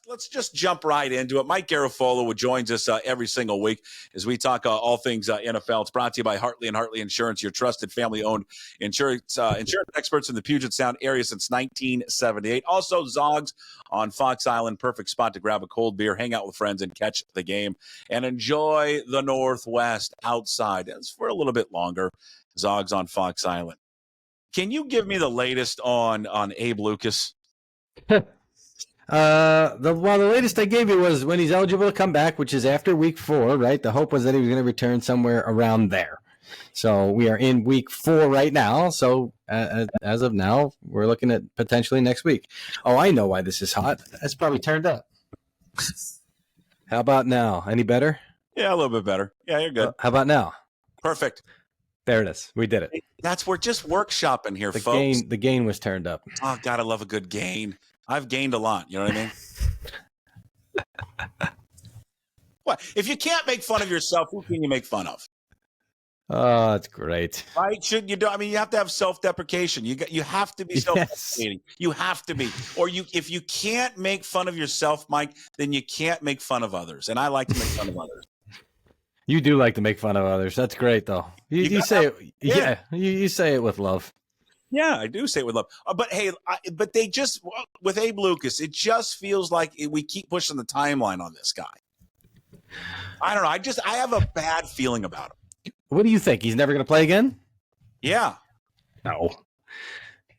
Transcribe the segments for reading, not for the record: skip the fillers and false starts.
let's just jump right into it. Mike Garafolo joins us every single week as we talk all things NFL. It's brought to you by Hartley and Hartley Insurance, your trusted family-owned insurance experts in the Puget Sound area since 1978. Also, Zogs on Fox Island, perfect spot to grab a cold beer, hang out with friends, and catch the game, and enjoy the Northwest outside. It's for a little bit longer. Zogs on Fox Island. Can you give me the latest on Abe Lucas? The latest I gave you was when he's eligible to come back, which is after week 4, right? The hope was that he was going to return somewhere around there. So we are in week 4 right now. So as of now, we're looking at potentially next week. Oh, I know why this is hot. That's probably turned up. How about now? Any better? Yeah, a little bit better. Yeah, you're good. How about now? Perfect. There it is. We did it. We're just workshopping here, folks. The gain was turned up. Oh, God, I love a good gain. I've gained a lot. You know what I mean? What? If you can't make fun of yourself, who can you make fun of? Oh, that's great. Right? Shouldn't you do? I mean, you have to have self-deprecation. You have to be self-deprecating. Yes. You have to be. Or if you can't make fun of yourself, Mike, then you can't make fun of others. And I like to make fun of others. You do like to make fun of others. That's great, though. You say it. Yeah, you say it with love. Yeah, I do say it with love. But hey, but they just with Abe Lucas, it just feels like we keep pushing the timeline on this guy. I don't know. I have a bad feeling about him. What do you think? He's never going to play again? Yeah. No.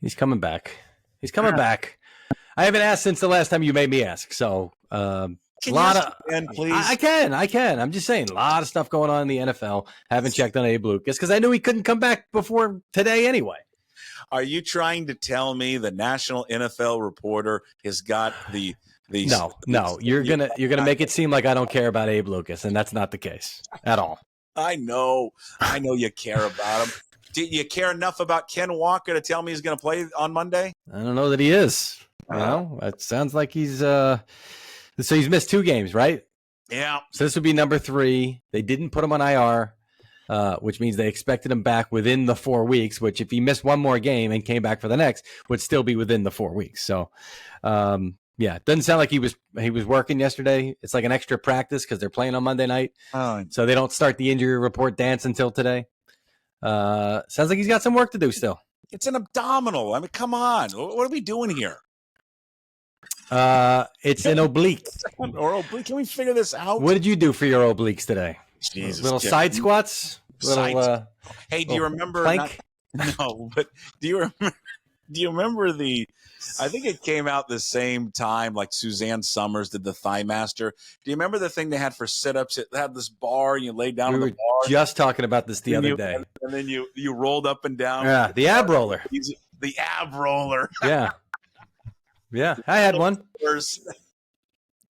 He's coming back. He's coming back. I haven't asked since the last time you made me ask. So, can you ask again, please? I can. I'm just saying, a lot of stuff going on in the NFL. Haven't checked on Abe Lucas because I knew he couldn't come back before today anyway. Are you trying to tell me the National NFL Reporter has got the No, you're gonna make it seem like I don't care about Abe Lucas, and that's not the case at all. I know you care about him. Do you care enough about Ken Walker to tell me he's going to play on Monday? I don't know that he is. You know, it sounds like he's so he's missed 2 games, right? Yeah. So this would be number 3. They didn't put him on IR. Which means they expected him back within the 4 weeks, which if he missed one more game and came back for the next, would still be within the 4 weeks. So, yeah, it doesn't sound like he was working yesterday. It's like an extra practice because they're playing on Monday night. So they don't start the injury report dance until today. Sounds like he's got some work to do still. It's an abdominal. I mean, come on. What are we doing here? It's an oblique. Or oblique. Can we figure this out? What did you do for your obliques today? Jesus, little side squats. Hey, do you remember? No, but do you remember the? I think it came out the same time like Suzanne Summers did the Thigh Master. Do you remember the thing they had for sit-ups? It had this bar and you laid down on the bar. Just talking about this the other day. And then you rolled up and down. Yeah, the ab roller. The ab roller. Yeah. Yeah, I had one.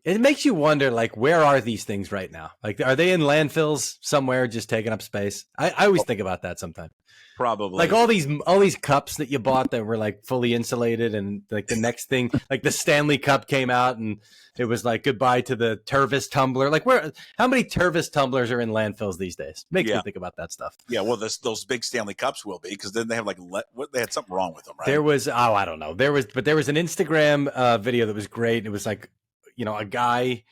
It makes you wonder, like, where are these things right now? Like, are they in landfills somewhere just taking up space? I always think about that sometimes. Probably. Like all these cups that you bought that were like fully insulated, and like the next thing, like the Stanley Cup came out and it was like goodbye to the Tervis tumbler. Like how many Tervis tumblers are in landfills these days? Makes me think about that stuff. Yeah, well, those big Stanley Cups will be because then they have they had something wrong with them, right? There was I don't know. There was an Instagram video that was great. It was like, you know, a guy,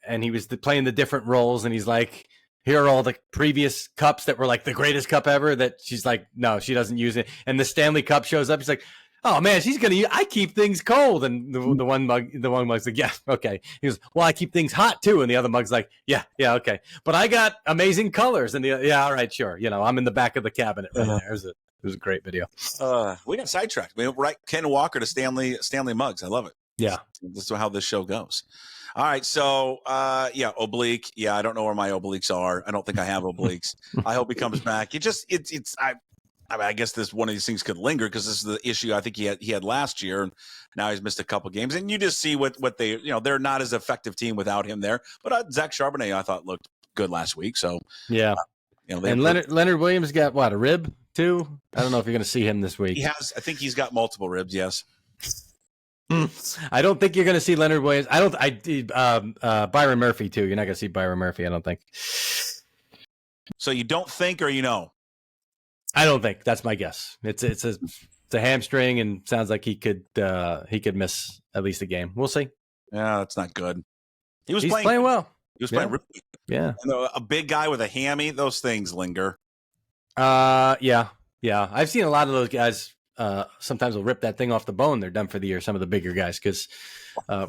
and he was playing the different roles, and he's like, here are all the previous cups that were like the greatest cup ever, that she's like, no, she doesn't use it. And the Stanley Cup shows up. He's like, oh man, I keep things cold. And the one mug's like, yeah, okay. He goes, well, I keep things hot too. And the other mug's like, yeah, okay. But I got amazing colors. And yeah, all right, sure. You know, I'm in the back of the cabinet right there. It was a great video. We got sidetracked. We went right Ken Walker to Stanley mugs. I love it. Yeah. This is how this show goes. All right. So, oblique. Yeah, I don't know where my obliques are. I don't think I have obliques. I hope he comes back. I guess this one of these things could linger because this is the issue I think he had last year, and now he's missed a couple games. And you just see what they, they're not as effective team without him there. But Zach Charbonnet, I thought, looked good last week. So yeah, and Leonard Williams got a rib too. I don't know if you're going to see him this week. I think he's got multiple ribs. Yes. I don't think you're going to see Leonard Williams. Byron Murphy too. You're not going to see Byron Murphy, I don't think. So you don't think, or you know? I don't think. That's my guess. It's a hamstring, and sounds like he could miss at least a game. We'll see. Yeah, that's not good. He's playing well. He was playing really good. Yeah. And a big guy with a hammy, those things linger. Yeah. I've seen a lot of those guys. Sometimes will rip that thing off the bone. They're done for the year. Some of the bigger guys, because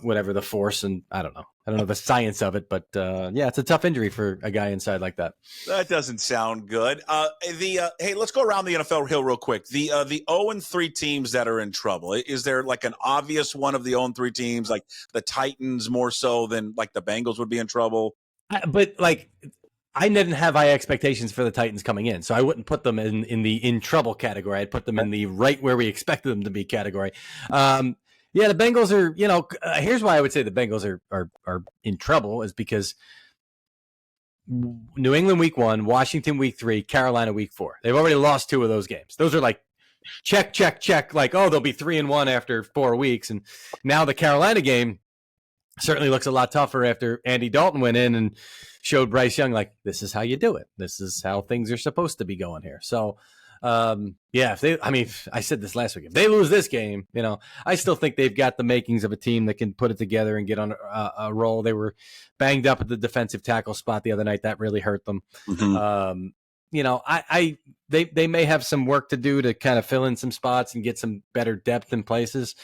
whatever the force, and I don't know the science of it, but yeah, it's a tough injury for a guy inside like that. That doesn't sound good. Hey, let's go around the NFL hill real quick. The 0-3 teams that are in trouble. Is there like an obvious one of the 0-3 teams, like the Titans more so than like the Bengals would be in trouble? But like, I didn't have high expectations for the Titans coming in, so I wouldn't put them in the in trouble category. I'd put them in the right where we expected them to be category. Yeah, the Bengals are, here's why I would say the Bengals are in trouble, is because New England week 1, Washington week 3, Carolina week 4. They've already lost 2 of those games. Those are like check. Like, oh, they'll be 3-1 after 4 weeks. And now the Carolina game certainly looks a lot tougher after Andy Dalton went in and showed Bryce Young, like, this is how you do it. This is how things are supposed to be going here. So, yeah, I said this last week. If they lose this game, I still think they've got the makings of a team that can put it together and get on a roll. They were banged up at the defensive tackle spot the other night. That really hurt them. Mm-hmm. They may have some work to do to kind of fill in some spots and get some better depth in places.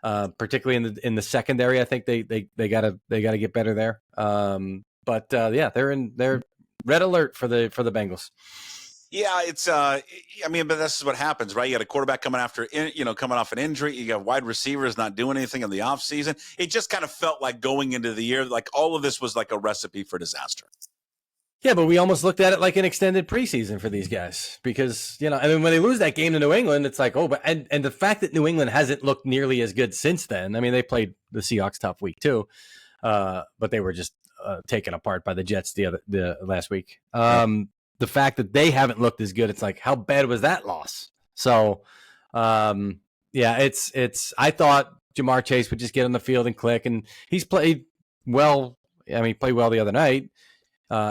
Particularly in the secondary, I think they gotta get better there. But yeah, they're red alert for the Bengals. Yeah, it's but this is what happens, right? You got a quarterback coming off an injury. You got wide receivers not doing anything in the offseason. It just kind of felt like going into the year, like all of this was like a recipe for disaster. Yeah, but we almost looked at it like an extended preseason for these guys, because, when they lose that game to New England, it's like, oh, but and the fact that New England hasn't looked nearly as good since then. I mean, they played the Seahawks tough week too, but they were just taken apart by the Jets the last week. The fact that they haven't looked as good, it's like, how bad was that loss? So, yeah, it's. I thought Jamar Chase would just get on the field and click, and he's played well. I mean, he played well the other night.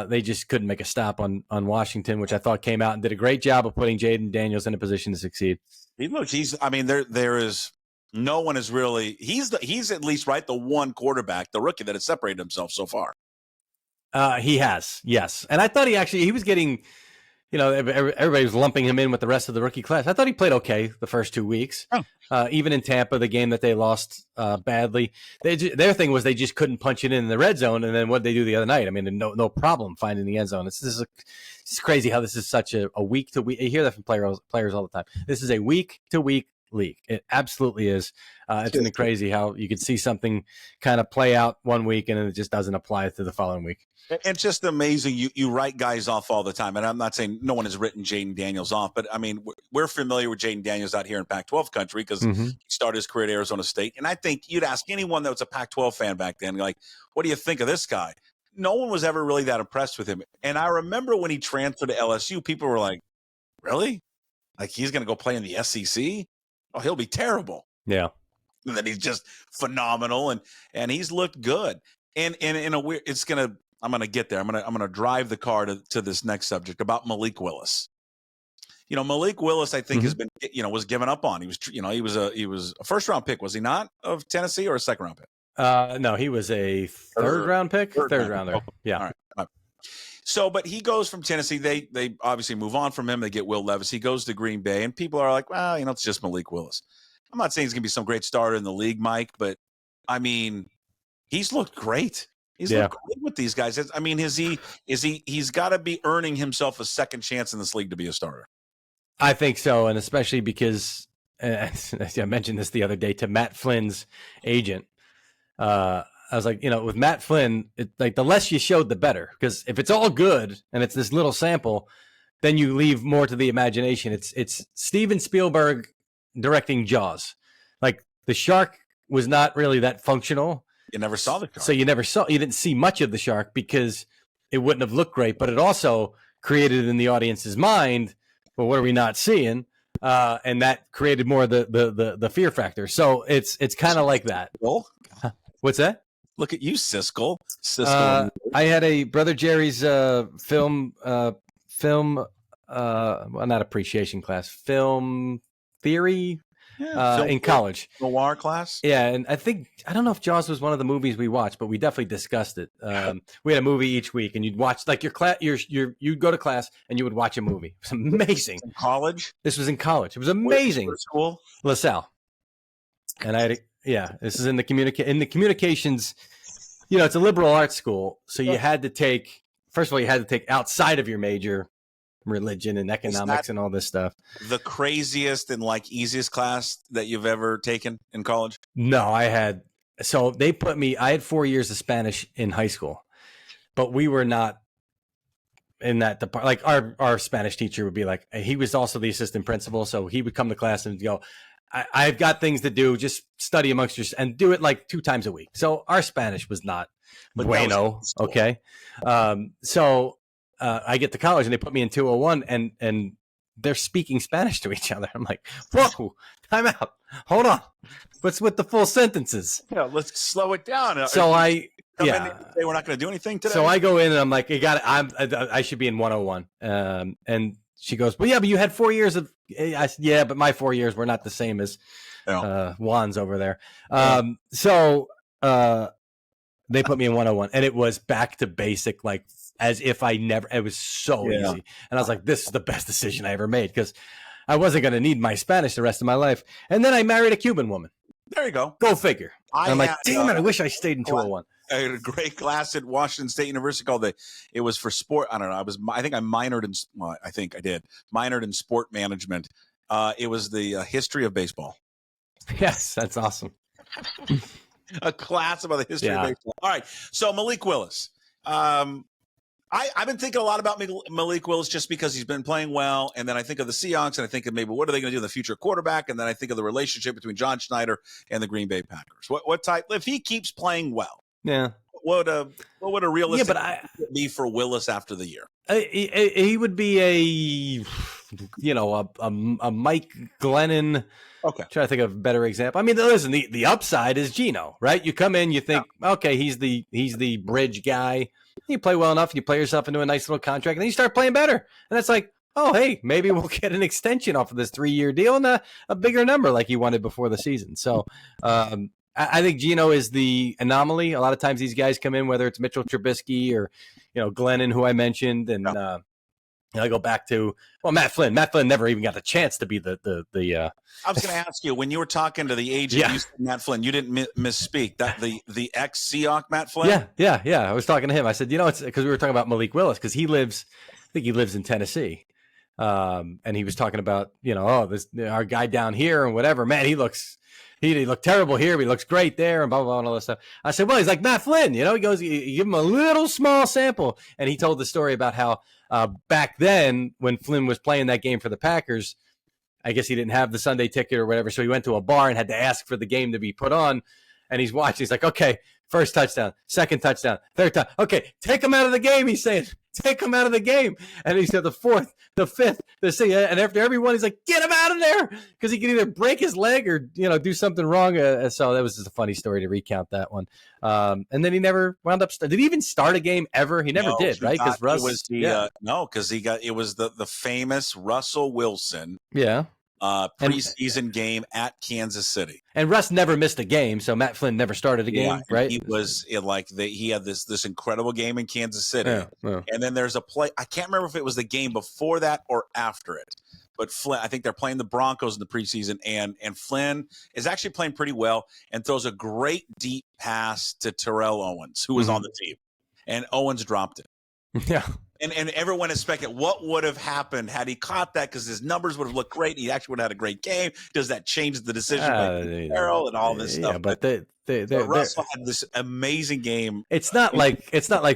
They just couldn't make a stop on Washington, which I thought came out and did a great job of putting Jaden Daniels in a position to succeed. There is no one is really. He's at least the one quarterback, the rookie, that has separated himself so far. He has, yes. And I thought he was getting, everybody was lumping him in with the rest of the rookie class. I thought he played okay the first 2 weeks. Even in Tampa, the game that they lost badly. Their thing was they just couldn't punch it in the red zone. And then what did they do the other night? I mean, no problem finding the end zone. It's crazy how this is such a week-to-week. You hear that from players all the time. This is a week-to-week league. It absolutely is. It's been crazy how you could see something kind of play out one week and then it just doesn't apply to the following week. It's just amazing. You write guys off all the time. And I'm not saying no one has written Jaden Daniels off, but I mean, we're familiar with Jaden Daniels out here in Pac-12 country because he started his career at Arizona State. And I think you'd ask anyone that was a Pac-12 fan back then, like, what do you think of this guy? No one was ever really that impressed with him. And I remember when he transferred to LSU, people were like, really? Like, he's going to go play in the SEC? Oh, he'll be terrible. Yeah. And then he's just phenomenal. And he's looked good. And in a weird, I'm going to get there. I'm going to drive the car to this next subject about Malik Willis. Malik Willis, I think, has been, was given up on. He was a first round pick, was he not, of Tennessee, or a second round pick? No, he was a third round pick. Third rounder. Yeah. All right. So, but he goes from Tennessee. They obviously move on from him. They get Will Levis. He goes to Green Bay, and people are like, well, it's just Malik Willis. I'm not saying he's going to be some great starter in the league, Mike, but I mean, he's looked great. He's looked great with these guys. I mean, he's got to be earning himself a second chance in this league to be a starter. I think so, and especially because I mentioned this the other day to Matt Flynn's agent. I was like, with Matt Flynn, the less you showed, the better. Because if it's all good and it's this little sample, then you leave more to the imagination. It's Steven Spielberg directing Jaws. Like, the shark was not really that functional. You never saw the shark. So you didn't see much of the shark because it wouldn't have looked great, but it also created in the audience's mind, well, what are we not seeing? And that created more of the fear factor. So it's kind of like that. What's that? Look at you, Siskel. I had a Brother Jerry's film, not appreciation class, film theory. in college. Noir class. Yeah, and I don't know if Jaws was one of the movies we watched, but we definitely discussed it. We had a movie each week, and you'd watch like your class. You'd go to class and you would watch a movie. It was amazing. In college. This was in college. It was amazing. What school? LaSalle. And this is in the communications. It's a liberal arts school, so you had to take. First of all, you had to take outside of your major, religion and economics and all this stuff. The craziest and easiest class that you've ever taken in college? No, I had 4 years of Spanish in high school, but we were not in that department. Like our Spanish teacher would be like, he was also the assistant principal. So he would come to class and go, I've got things to do. Just study amongst yourselves and do it like 2 times a week. So our Spanish was not bueno. Okay. So I get to college and they put me in 201 and they're speaking Spanish to each other. I'm like, whoa, time out. Hold on. What's with the full sentences? Yeah, let's slow it down. So say we're not going to do anything today. So I go in and I'm like, I should be in 101. And she goes, well, yeah, but you had 4 years of, I said, yeah, but my 4 years were not the same as Juan's over there. So they put me in 101 and it was back to basic, like as if it was so easy. And I was like, this is the best decision I ever made because I wasn't going to need my Spanish the rest of my life. And then I married a Cuban woman. There you go. Go figure. I'm like, damn it, I wish I stayed in 201. I had a great class at Washington State University called it was for sport. I don't know. I think I minored in, I think I did minored in sport management. It was the history of baseball. Yes, that's awesome. A class about the history of baseball. All right. So Malik Willis. I've been thinking a lot about Malik Willis just because he's been playing well. And then I think of the Seahawks and I think of maybe what are they going to do in the future quarterback? And then I think of the relationship between John Schneider and the Green Bay Packers. What type, if he keeps playing well, what would a realistic be for Willis after the year? He would be a Mike Glennon. Okay. Try to think of a better example. I mean, listen, the upside is Geno, right? You come in, you think, okay, he's the bridge guy. You play well enough, you play yourself into a nice little contract, and then you start playing better. And it's like, oh, hey, maybe we'll get an extension off of this 3-year deal and a bigger number like you wanted before the season. So I think Geno is the anomaly. A lot of times these guys come in, whether it's Mitchell Trubisky or, Glennon, who I mentioned, and I go back to Matt Flynn. Matt Flynn never even got the chance to be the. I was going to ask you when you were talking to the agent, you said Matt Flynn. You didn't misspeak. That the ex Seahawk Matt Flynn. Yeah. I was talking to him. I said, it's because we were talking about Malik Willis because he lives in Tennessee, and he was talking about our guy down here and whatever. Man, he looked terrible here, but he looks great there, and blah, blah, blah, and all this stuff. I said, well, he's like Matt Flynn, he goes, you give him a little small sample. And he told the story about how back then when Flynn was playing that game for the Packers, I guess he didn't have the Sunday ticket or whatever. So he went to a bar and had to ask for the game to be put on. And he's watching. He's like, okay, first touchdown, second touchdown, third touchdown. Okay, take him out of the game. He's saying, take him out of the game. And he said the fourth, the fifth, the sixth. And after every one, he's like, get him out of there. Because he can either break his leg or, do something wrong. So that was just a funny story to recount that one. And then he never wound up. Did he even start a game ever? He never did, right? Because Russ was because it was the famous Russell Wilson. Yeah. Preseason game at Kansas City, and Russ never missed a game, so Matt Flynn never started a game, right? He was he had this incredible game in Kansas City, and then there's a play. I can't remember if it was the game before that or after it, but Flynn, I think they're playing the Broncos in the preseason, and Flynn is actually playing pretty well and throws a great deep pass to Terrell Owens, who was on the team, and Owens dropped it. Yeah. And everyone is speculating what would have happened had he caught that because his numbers would have looked great. He actually would have had a great game. Does that change the decision by Carroll and all this stuff? Yeah, but Russell had this amazing game. It's not like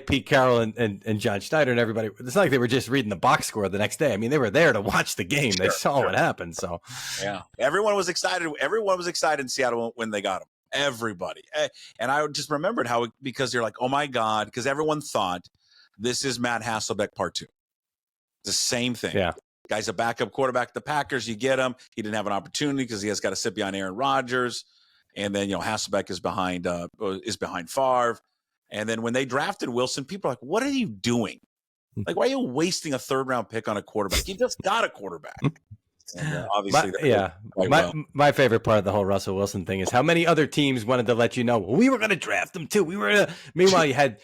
Pete Carroll and John Schneider and everybody. It's not like they were just reading the box score the next day. I mean, they were there to watch the game. They saw what happened. So everyone was excited. Everyone was excited in Seattle when they got him. Everybody. And I just remembered because you're like, oh my God, because everyone thought. This is Matt Hasselbeck part 2. The same thing. Yeah. Guy's a backup quarterback. The Packers, you get him. He didn't have an opportunity because he has got to sit behind Aaron Rodgers. And then, Hasselbeck is behind Favre. And then when they drafted Wilson, people are like, what are you doing? Like, why are you wasting a 3rd-round pick on a quarterback? You just got a quarterback. And obviously, my favorite part of the whole Russell Wilson thing is how many other teams wanted to let you know, well, we were going to draft him too. Meanwhile, you had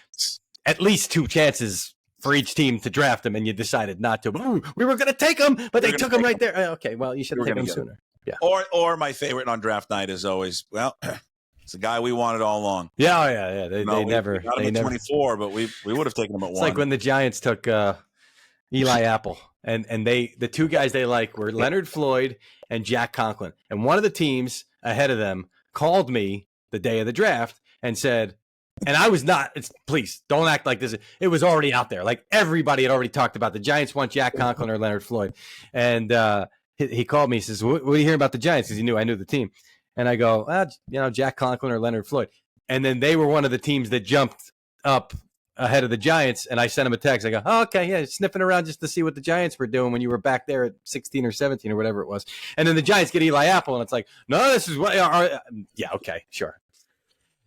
at least 2 chances for each team to draft him, and you decided not to. Ooh, we were going to take him, but they took him right there. Okay, well, you should have taken him sooner. Yeah. Or my favorite on draft night is always, well, it's the guy we wanted all along. Yeah. They never. They never. 24, but we would have taken him at 1. It's like when the Giants took Eli Apple, and the 2 guys they like were Leonard Floyd and Jack Conklin, and one of the teams ahead of them called me the day of the draft and said, and I was not. Please don't act like this. It was already out there. Like everybody had already talked about the Giants want Jack Conklin or Leonard Floyd, and he called me. He says, "What are you hearing about the Giants?" Because I knew the team, and I go, well, Jack Conklin or Leonard Floyd, and then they were one of the teams that jumped up ahead of the Giants, and I sent him a text. I go, oh, okay, yeah, sniffing around just to see what the Giants were doing when you were back there at 16 or 17 or whatever it was, and then the Giants get Eli Apple, and it's like, no, this is what. Yeah, okay, sure.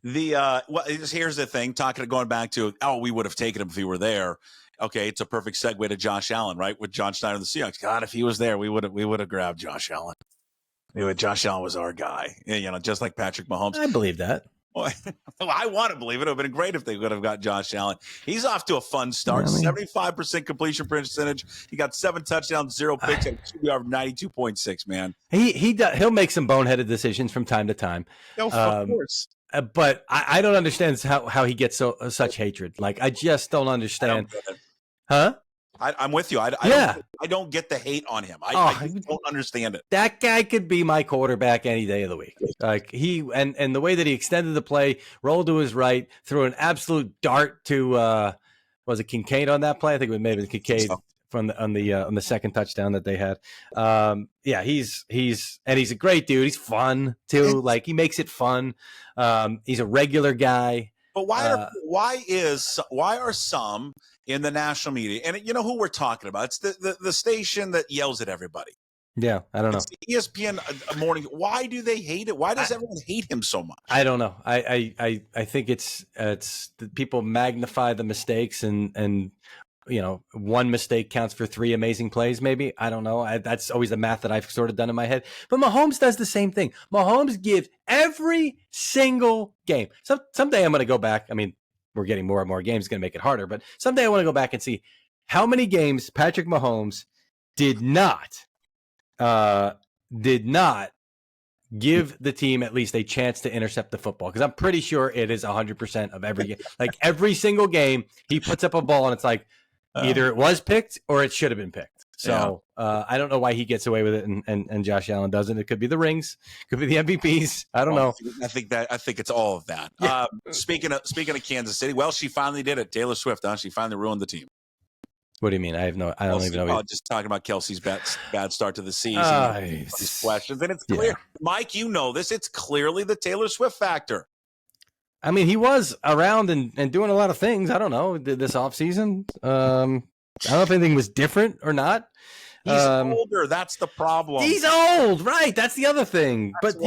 Here's the thing. Going back to, we would have taken him if he were there. Okay, it's a perfect segue to Josh Allen, right? With John Schneider and the Seahawks. God, if he was there, we would have grabbed Josh Allen. Josh Allen was our guy. Just like Patrick Mahomes. I believe that. Well, I want to believe it. It would have been great if they would have got Josh Allen. He's off to a fun start. Really? 75% completion percentage. He got 7 touchdowns, 0 picks, and QBR 92.6. Man, he'll make some boneheaded decisions from time to time. No, of course. But I don't understand how he gets such hatred. Like, I just don't understand. Huh? I'm with you. I don't get the hate on him. I don't understand it. That guy could be my quarterback any day of the week. Like and the way that he extended the play, rolled to his right, threw an absolute dart to was it Kincaid on that play? I think it was maybe Kincaid on the second touchdown that they had. He's a great dude. He's fun too. Like, he makes it fun. He's a regular guy. But why are some in the national media, and you know who we're talking about? It's the station that yells at everybody. Yeah, I don't know. It's the ESPN morning. Why do they hate it? Why does everyone hate him so much? I don't know. I think it's people magnify the mistakes and one mistake counts for 3 amazing plays, maybe. I don't know. That's always the math that I've sort of done in my head. But Mahomes does the same thing. Mahomes gives every single game. Someday I'm going to go back. I mean, we're getting more and more games. It's going to make it harder. But someday I want to go back and see how many games Patrick Mahomes did not give the team at least a chance to intercept the football. Because I'm pretty sure it is 100% of every game. Like, every single game, he puts up a ball and it's like, either it was picked or it should have been picked. So I don't know why he gets away with it and Josh Allen doesn't. It could be the rings, could be the MVPs. I don't know. I think it's all of that. Yeah. Speaking of Kansas City, well, she finally did it. Taylor Swift, she finally ruined the team. What do you mean? I don't even know. Just talking about Kelsey's bad start to the season. These questions, and it's clear, Mike. You know this. It's clearly the Taylor Swift factor. I mean, he was around and doing a lot of things. I don't know, this offseason. I don't know if anything was different or not. He's older. That's the problem. He's old, right? That's the other thing. But,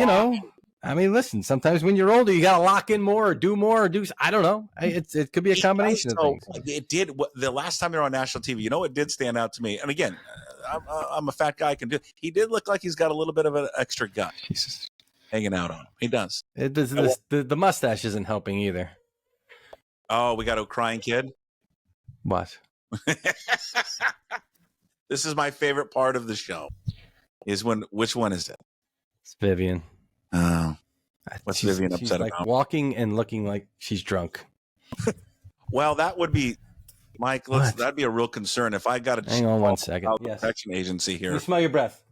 I mean, listen, sometimes when you're older, you got to lock in more or do more or do. I don't know. It could be a combination of things. It did. The last time they were on national TV, it did stand out to me. And again, I'm a fat guy. He did look like he's got a little bit of an extra gut. Jesus. Hanging out on him. He does. The mustache isn't helping either. Oh, we got a crying kid? What? This is my favorite part of the show. Which one is it? It's Vivian. Oh. What's Vivian upset about? She's walking and looking like she's drunk. Well, that would be, Mike, that'd be a real concern if I got a hang on 1 second. Protection agency here. You smell your breath.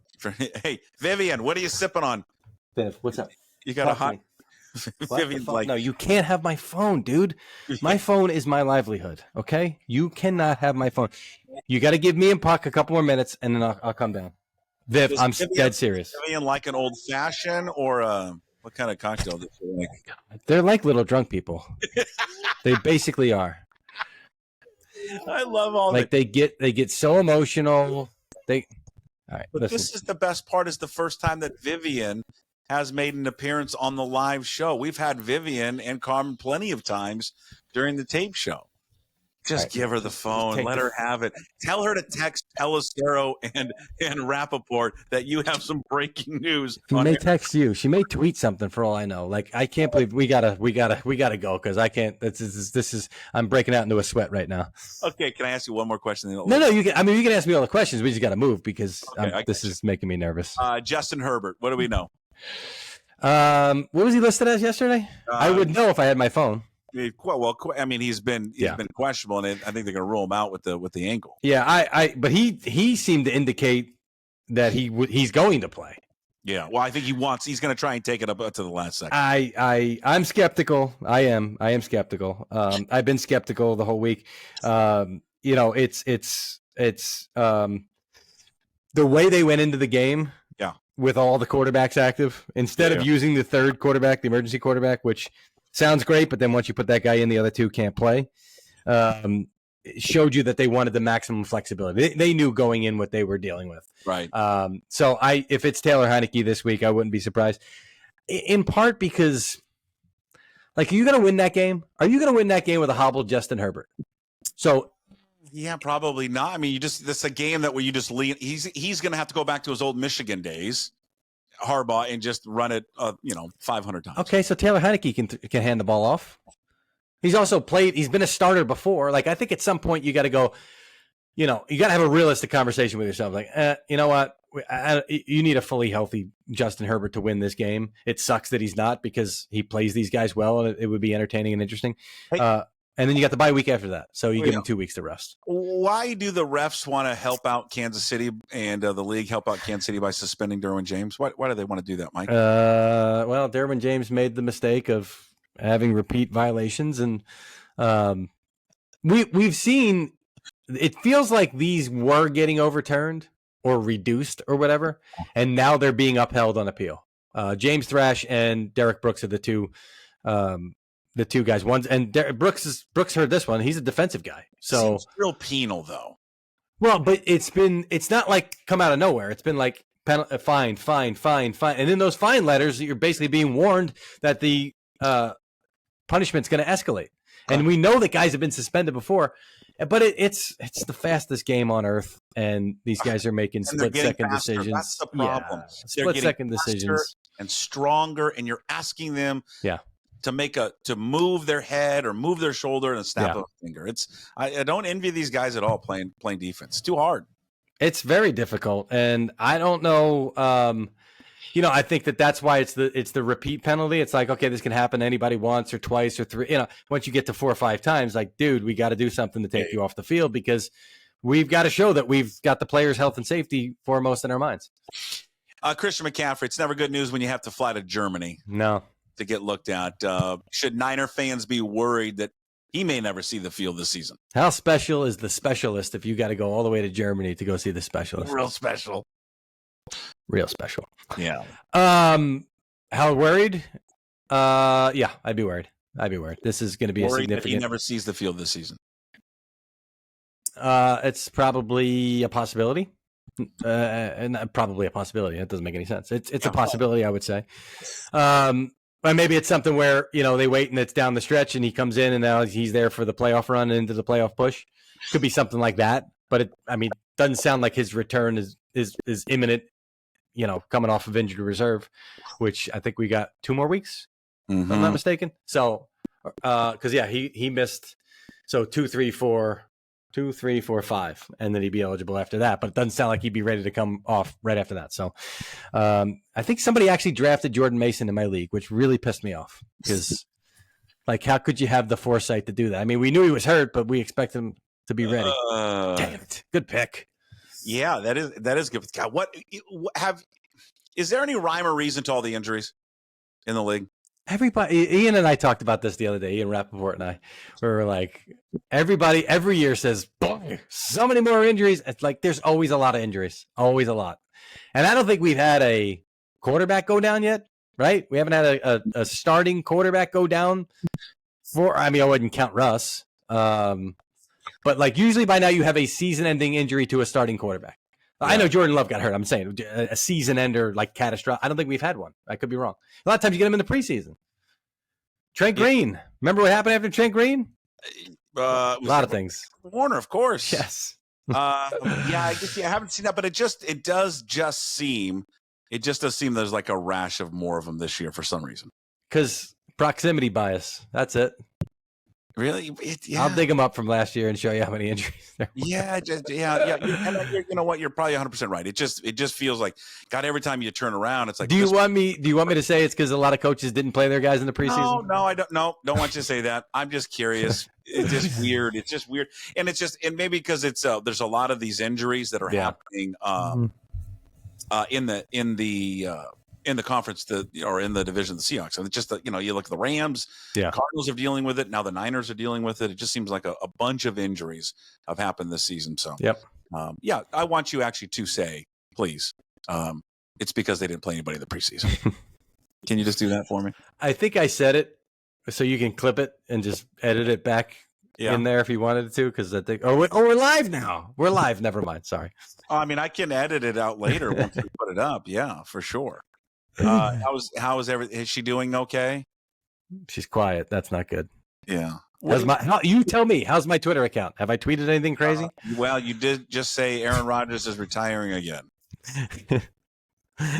Hey, Vivian, what are you sipping on? Viv, what's up? You got a hot. Vivian's like, no, you can't have my phone, dude. My phone is my livelihood. Okay, you cannot have my phone. You got to give me and Puck a couple more minutes, and then I'll come down. Viv, I'm dead serious. Vivian like an old fashioned or what kind of cocktail does she like? They're like little drunk people. They basically are. I love all like they get so emotional. All right, but listen. This is the best part. Is the first time that Vivian has made an appearance on the live show. We've had Vivian and Carmen plenty of times during the tape show. Just right. give her the phone. Let her have it. Tell her to text Pelissero and Rappaport that you have some breaking news. She may text you. She may tweet something for all I know. Like, I can't believe we gotta go because I can't. This is. I'm breaking out into a sweat right now. Okay, can I ask you one more question? No, you can. I mean, you can ask me all the questions. We just got to move because this is making me nervous. Justin Herbert. What do we know? What was he listed as yesterday? I would know if I had my phone. Well, I mean, he's been questionable, and I think they're going to rule him out with the ankle. Yeah, but he seemed to indicate that he's going to play. Yeah, well, I think he's going to try and take it up to the last second. I'm skeptical. I am skeptical. I've been skeptical the whole week. It's the way they went into the game. Yeah. With all the quarterbacks active, instead of using the third quarterback, the emergency quarterback, which sounds great, but then once you put that guy in, the other two can't play. It showed you that they wanted the maximum flexibility. They knew going in what they were dealing with. Right. So if it's Taylor Heineke this week, I wouldn't be surprised. In part because, like, are you going to win that game? Are you going to win that game with a hobbled Justin Herbert? So. Yeah, probably not. I mean, this is a game that where you just lean. He's going to have to go back to his old Michigan days, Harbaugh, and just run it, 500 times. Okay, so Taylor Heineke can hand the ball off. He's also played. He's been a starter before. Like, I think at some point you got to go. You got to have a realistic conversation with yourself. Like, you know what? You need a fully healthy Justin Herbert to win this game. It sucks that he's not because he plays these guys well, and it would be entertaining and interesting. Hey. And then you got the bye week after that. So you give them 2 weeks to rest. Why do the refs want to help out Kansas City and the league help out Kansas Cip by suspending Derwin James? Why do they want to do that, Mike? Well, Derwin James made the mistake of having repeat violations. And we've seen – it feels like these were getting overturned or reduced or whatever, and now they're being upheld on appeal. James Thrash and Derek Brooks are the two guys. Brooks heard this one. He's a defensive guy. So seems real penal though. Well, but it's not like come out of nowhere. It's been like fine. And in those fine letters, you're basically being warned that the punishment's going to escalate. And we know that guys have been suspended before, but it's the fastest game on earth. And these guys are making split-second decisions. That's the problem. Yeah, split-second decisions. And stronger, and you're asking them to move their head or move their shoulder and snap a finger. I don't envy these guys at all playing defense. It's too hard. It's very difficult, and I don't know. I think that's why it's the repeat penalty. It's like, okay, this can happen to anybody once or twice or three. Once you get to 4 or 5 times, like, dude, we got to do something to take you off the field because we've got to show that we've got the players' health and safety foremost in our minds. Christian McCaffrey, it's never good news when you have to fly to Germany. No. To get looked at. Should Niner fans be worried that he may never see the field this season? How special is the specialist if you got to go all the way to Germany to go see the specialist? Real special. Yeah. How worried? Yeah, I'd be worried. This is going to be worried a significant. That he never sees the field this season. It's probably a possibility. And probably a possibility. That doesn't make any sense. It's a possibility, I would say. But maybe it's something where, they wait and it's down the stretch and he comes in and now he's there for the playoff run and into the playoff push. Could be something like that. But it doesn't sound like his return is imminent, coming off of injured reserve, which I think we got 2 more weeks, if I'm not mistaken. So, because, he missed. So 2, 3, 4, 5, and then he'd be eligible after that. But it doesn't sound like he'd be ready to come off right after that. So I think somebody actually drafted Jordan Mason in my league, which really pissed me off because, like, how could you have the foresight to do that? I mean, we knew he was hurt, but we expect him to be ready. Damn it. Good pick. Yeah, that is good. God, is there any rhyme or reason to all the injuries in the league? Everybody, Ian and I talked about this the other day, Ian Rappaport and I, where we're like, everybody every year says, so many more injuries. It's like, there's always a lot of injuries, always a lot. And I don't think we've had a quarterback go down yet, right? We haven't had a starting quarterback go down I wouldn't count Russ. But like usually by now you have a season-ending injury to a starting quarterback. Yeah. I know Jordan Love got hurt. I'm saying a season ender, like catastrophic. I don't think we've had one. I could be wrong. A lot of times you get him in the preseason. Trent Green. Remember what happened after Trent Green? A lot of things. Warner, of course. Yes. Yeah, I guess I haven't seen that, but it does seem there's like a rash of more of them this year for some reason. Because proximity bias. That's it. Really? I'll dig them up from last year and show you how many injuries there were. Yeah. You know what? You're probably 100% right. It just feels like, God, every time you turn around, it's like. Do you want me to say it's because a lot of coaches didn't play their guys in the preseason? No, I don't. No, don't want you to say that. I'm just curious. It's just weird. It's just weird, and maybe because it's there's a lot of these injuries that are happening in the conference or in the division of the Seahawks. And it's just you look at the Rams, Cardinals are dealing with it. Now the Niners are dealing with it. It just seems like a bunch of injuries have happened this season. So, I want you actually to say, please, it's because they didn't play anybody in the preseason. Can you just do that for me? I think I said it so you can clip it and just edit it back in there if you wanted to. Because I think, we're live now. We're live. Never mind. Sorry. I mean, I can edit it out later once we put it up. Yeah, for sure. How is everything? Is she doing okay? She's quiet. That's not good. Yeah. You tell me. How's my Twitter account? Have I tweeted anything crazy? Well, you did just say Aaron Rodgers is retiring again.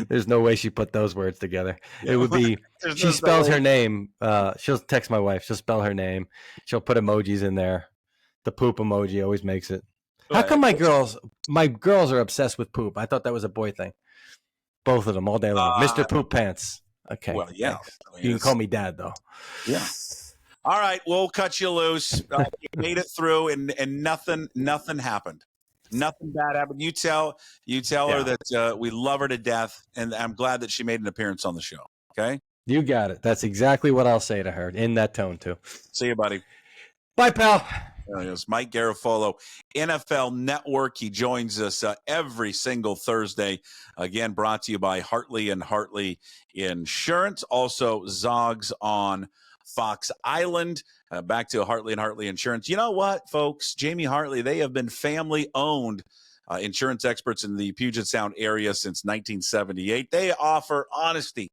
There's no way she put those words together. It would be she spells her name. She'll text my wife. She'll spell her name. She'll put emojis in there. The poop emoji always makes it. How come my girls are obsessed with poop? I thought that was a boy thing. Both of them all day long. Mr. Poop Pants. Okay. Well, yeah. You can call me Dad, though. Yeah. All right. We'll cut you loose. You made it through, and nothing happened. Nothing bad happened. You tell her that we love her to death, and I'm glad that she made an appearance on the show. Okay? You got it. That's exactly what I'll say to her in that tone, too. See you, buddy. Bye, pal. It's Mike Garafolo, NFL Network. He joins us every single Thursday. Again, brought to you by Hartley and Hartley Insurance. Also, Zogs on Fox Island. Back to Hartley and Hartley Insurance. You know what, folks? Jamie Hartley, they have been family-owned insurance experts in the Puget Sound area since 1978. They offer honesty,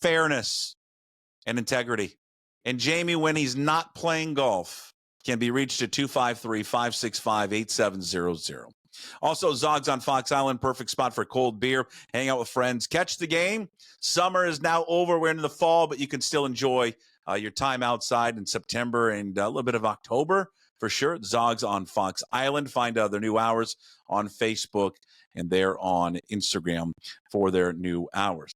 fairness, and integrity. And Jamie, when he's not playing golf, can be reached at 253-565-8700. Also, Zogs on Fox Island, perfect spot for cold beer, hang out with friends, catch the game. Summer is now over. We're into the fall, but you can still enjoy your time outside in September and a little bit of October for sure. Zogs on Fox Island. Find their new hours on Facebook, and they're on Instagram for their new hours.